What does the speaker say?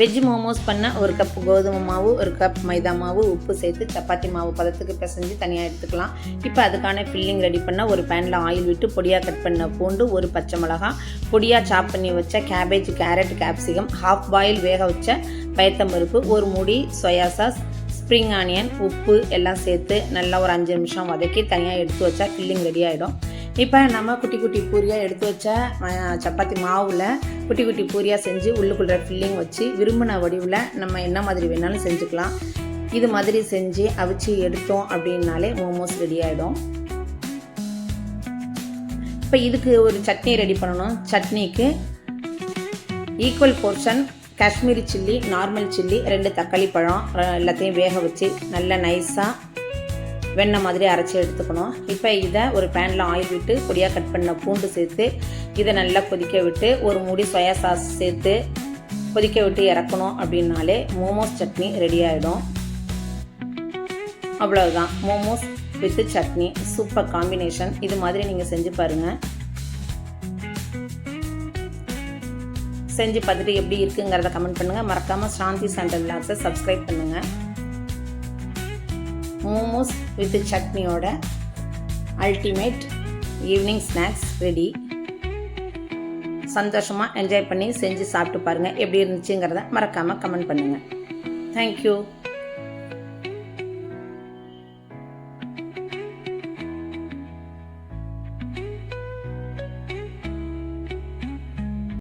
Veg momos பண்ண 1 cup கோதுமை மாவு, 1 கப் மைதா மாவு, உப்பு சேர்த்து சப்பாத்தி மாவு பதத்துக்கு பிசைஞ்சு தனியாக எடுத்துக்கலாம். இப்போ அதுக்கான ஃபில்லிங் ரெடி பண்ண ஒரு பேனில் ஆயில் விட்டு பொடியாக கட் பண்ண பூண்டு, 1 பச்சை மிளகாய், பொடியாக சாப் பண்ணி வச்ச cabbage, carrot, capsicum, half boil வேக வச்ச பயத்தம்பருப்பு, 1 மூடி சோயா சாஸ், ஸ்ப்ரிங் ஆனியன், உப்பு எல்லாம் சேர்த்து நல்லா ஒரு 5 நிமிஷம் வதக்கி தனியாக எடுத்து வச்சா ஃபில்லிங் ரெடி ஆகிடும். இப்போ நம்ம குட்டி குட்டி பூரியாக எடுத்து வச்ச சப்பாத்தி மாவில் குட்டி குட்டி பூரியாக செஞ்சு உள்ளுக்குள்ள ஃபில்லிங் வச்சு விரும்பின வடிவில் நம்ம என்ன மாதிரி வேணாலும் செஞ்சுக்கலாம். இது மாதிரி செஞ்சு அவிச்சு எடுத்தோம் அப்படின்னாலே மோமோஸ் ரெடி ஆகிடும். இப்போ இதுக்கு ஒரு சட்னி ரெடி பண்ணணும். சட்னிக்கு equal portion Kashmiri chilli, normal chilli, 2 தக்காளி பழம் எல்லாத்தையும் வேக வச்சு நல்லா நைஸாக வெண்ணெய் மாதிரி அரைச்சி எடுத்துக்கணும். இப்போ இதை ஒரு பேனில் ஆயில் விட்டு பொடியாக கட் பண்ண பூண்டு சேர்த்து இதை நல்லா கொதிக்க விட்டு 1 மூடி சோயா சாஸ் சேர்த்து கொதிக்க விட்டு இறக்கணும் அப்படின்னாலே மோமோஸ் சட்னி ரெடி ஆகிடும். அவ்வளோதான், momos with chutney super combination. இது மாதிரி நீங்கள் செஞ்சு பாருங்கள். செஞ்சு பார்த்துட்டு எப்படி இருக்குங்கிறத கமெண்ட் பண்ணுங்கள். மறக்காமல் சாந்தி சாண்டல் விலாக்ஸை சப்ஸ்கிரைப் பண்ணுங்கள். மோமோஸ் வித் சட்னியோட அல்டிமேட் ஈவினிங் ஸ்நாக்ஸ் ரெடி. சந்தோஷமாக என்ஜாய் பண்ணி செஞ்சு சாப்பிட்டு பாருங்கள். எப்படி இருந்துச்சுங்கிறத மறக்காமல் கமெண்ட் பண்ணுங்கள். தேங்க்யூ.